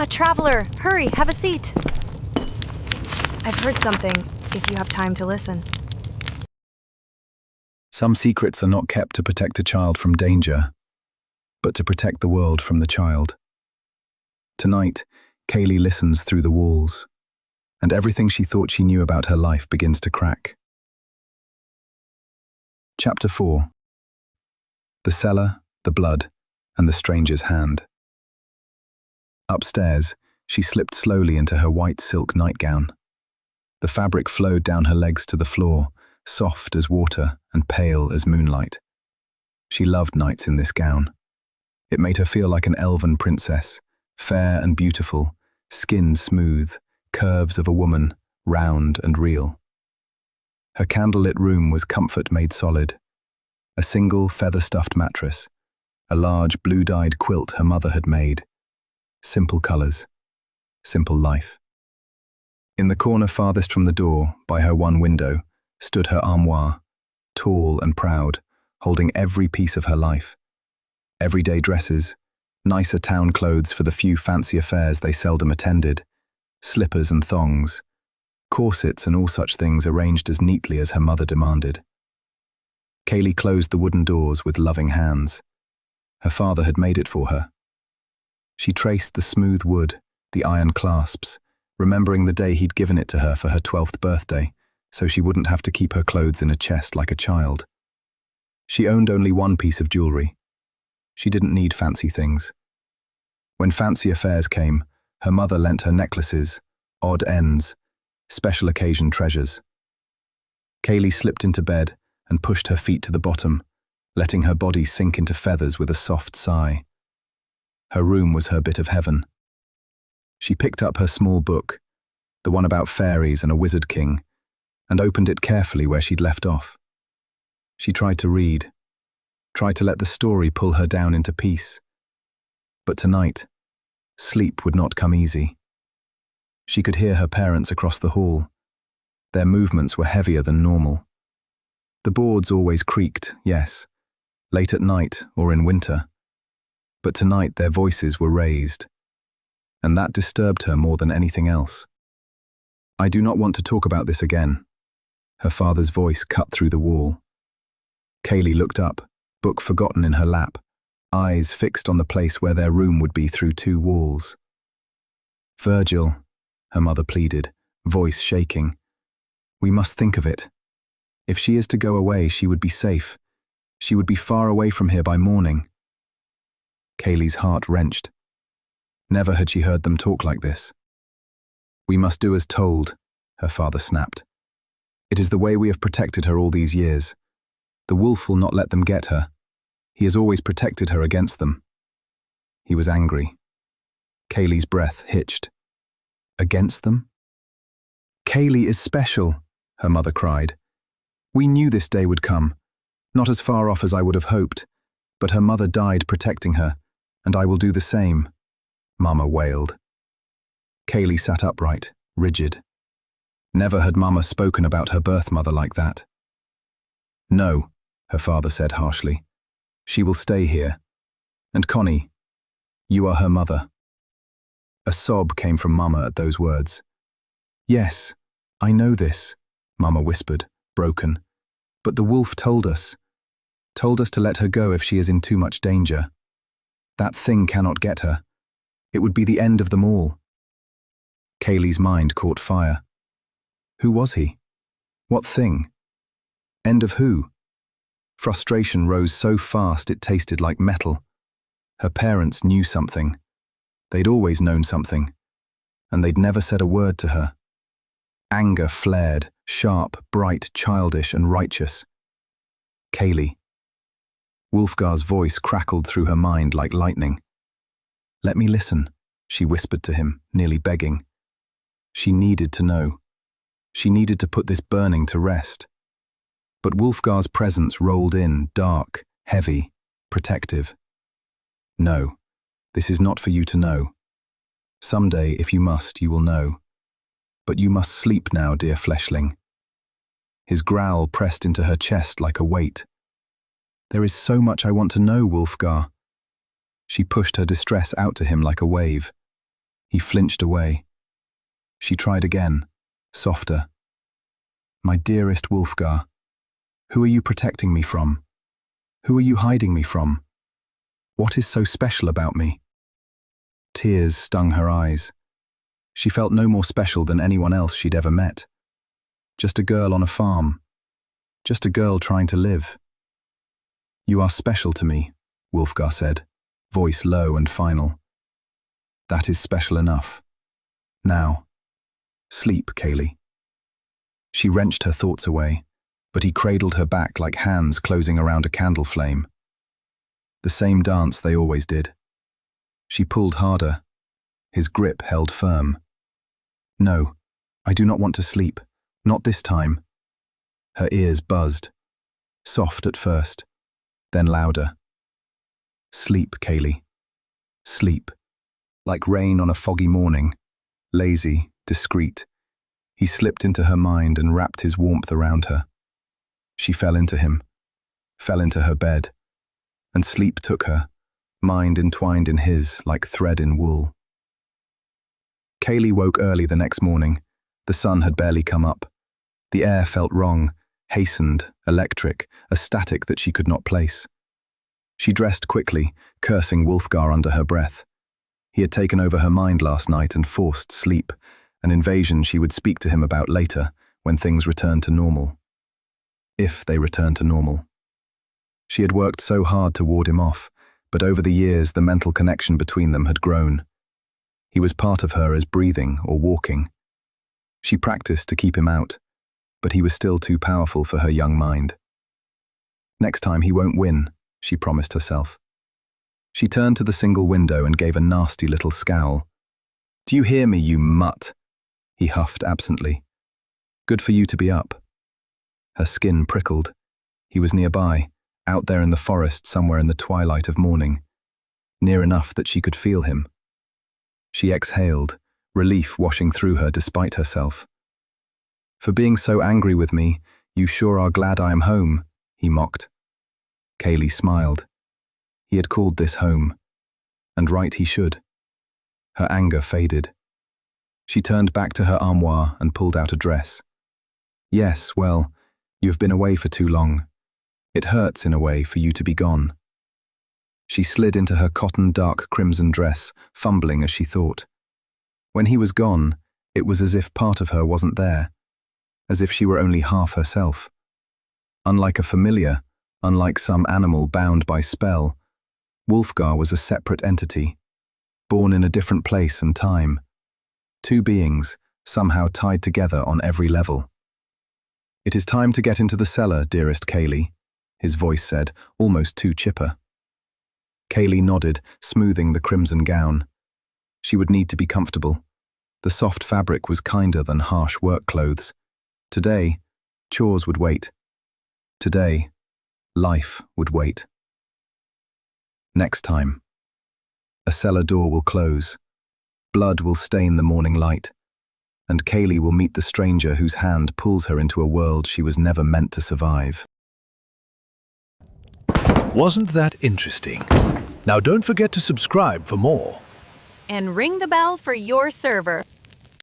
Traveler, hurry, have a seat. I've heard something, if you have time to listen. Some secrets are not kept to protect a child from danger, but to protect the world from the child. Tonight, Kaighleigh listens through the walls, and everything she thought she knew about her life begins to crack. Chapter 4. The Cellar, the Blood, and the Stranger's Hand. Upstairs, she slipped slowly into her white silk nightgown. The fabric flowed down her legs to the floor, soft as water and pale as moonlight. She loved nights in this gown. It made her feel like an elven princess, fair and beautiful, skin smooth, curves of a woman, round and real. Her candlelit room was comfort made solid. A single feather-stuffed mattress, a large blue-dyed quilt her mother had made. Simple colours, simple life. In the corner farthest from the door, by her one window, stood her armoire, tall and proud, holding every piece of her life. Everyday dresses, nicer town clothes for the few fancy affairs they seldom attended, slippers and thongs, corsets and all such things arranged as neatly as her mother demanded. Kaighleigh closed the wooden doors with loving hands. Her father had made it for her. She traced the smooth wood, the iron clasps, remembering the day he'd given it to her for her 12th birthday, so she wouldn't have to keep her clothes in a chest like a child. She owned only one piece of jewellery. She didn't need fancy things. When fancy affairs came, her mother lent her necklaces, odd ends, special occasion treasures. Kaighleigh slipped into bed and pushed her feet to the bottom, letting her body sink into feathers with a soft sigh. Her room was her bit of heaven. She picked up her small book, the one about fairies and a wizard king, and opened it carefully where she'd left off. She tried to read, tried to let the story pull her down into peace. But tonight, sleep would not come easy. She could hear her parents across the hall. Their movements were heavier than normal. The boards always creaked, yes, late at night or in winter. But tonight their voices were raised, and that disturbed her more than anything else. "I do not want to talk about this again." Her father's voice cut through the wall. Kaighleigh looked up, book forgotten in her lap, eyes fixed on the place where their room would be through two walls. "Virgil," her mother pleaded, voice shaking. "We must think of it. If she is to go away, she would be safe. She would be far away from here by morning." Kaighleigh's heart wrenched. Never had she heard them talk like this. "We must do as told," her father snapped. "It is the way we have protected her all these years. The wolf will not let them get her. He has always protected her against them." He was angry. Kaighleigh's breath hitched. "Against them?" "Kaighleigh is special," her mother cried. "We knew this day would come, not as far off as I would have hoped, but her mother died protecting her, and I will do the same," Mama wailed. Kaighleigh sat upright, rigid. Never had Mama spoken about her birth mother like that. "No," her father said harshly. "She will stay here. And Connie, you are her mother." A sob came from Mama at those words. "Yes, I know this," Mama whispered, broken. "But the wolf told us to let her go if she is in too much danger. That thing cannot get her. It would be the end of them all." Kaighleigh's mind caught fire. Who was he? What thing? End of who? Frustration rose so fast it tasted like metal. Her parents knew something. They'd always known something, and they'd never said a word to her. Anger flared, sharp, bright, childish, and righteous. Kaighleigh. Wolfgar's voice crackled through her mind like lightning. "Let me listen," she whispered to him, nearly begging. She needed to know. She needed to put this burning to rest. But Wolfgar's presence rolled in, dark, heavy, protective. "No, this is not for you to know. Someday, if you must, you will know. But you must sleep now, dear fleshling." His growl pressed into her chest like a weight. "There is so much I want to know, Wolfgar." She pushed her distress out to him like a wave. He flinched away. She tried again, softer. My dearest Wolfgar, who are you protecting me from? Who are you hiding me from? What is so special about me? Tears stung her eyes. She felt no more special than anyone else she'd ever met. Just a girl on a farm. Just a girl trying to live. You are special to me, Wolfgar said, voice low and final. That is special enough. Now, sleep, Kaighleigh. She wrenched her thoughts away, but he cradled her back like hands closing around a candle flame. The same dance they always did. She pulled harder. His grip held firm. No, I do not want to sleep. Not this time. Her ears buzzed. Soft at first, then louder. Sleep, Kaighleigh. Sleep. Like rain on a foggy morning. Lazy, discreet. He slipped into her mind and wrapped his warmth around her. She fell into him, fell into her bed, and sleep took her, mind entwined in his like thread in wool. Kaighleigh woke early the next morning. The sun had barely come up. The air felt wrong, hastened, electric, a static that she could not place. She dressed quickly, cursing Wolfgar under her breath. He had taken over her mind last night and forced sleep, an invasion she would speak to him about later, when things returned to normal. If they returned to normal. She had worked so hard to ward him off, but over the years the mental connection between them had grown. He was part of her as breathing or walking. She practiced to keep him out, but he was still too powerful for her young mind. Next time he won't win, she promised herself. She turned to the single window and gave a nasty little scowl. Do you hear me, you mutt? He huffed absently. Good for you to be up. Her skin prickled. He was nearby, out there in the forest somewhere in the twilight of morning, near enough that she could feel him. She exhaled, relief washing through her despite herself. For being so angry with me, you sure are glad I am home, he mocked. Kaighleigh smiled. He had called this home, and right he should. Her anger faded. She turned back to her armoire and pulled out a dress. Yes, well, you've been away for too long. It hurts in a way for you to be gone. She slid into her cotton dark crimson dress, fumbling as she thought. When he was gone, it was as if part of her wasn't there, as if she were only half herself. Unlike a familiar, unlike some animal bound by spell, Wolfgar was a separate entity, born in a different place and time. Two beings, somehow tied together on every level. It is time to get into the cellar, dearest Kaighleigh, his voice said, almost too chipper. Kaighleigh nodded, smoothing the crimson gown. She would need to be comfortable. The soft fabric was kinder than harsh work clothes. Today, chores would wait. Today, life would wait. Next time. A cellar door will close. Blood will stain the morning light. And Kaighleigh will meet the stranger whose hand pulls her into a world she was never meant to survive. Wasn't that interesting? Now don't forget to subscribe for more. And ring the bell for your server.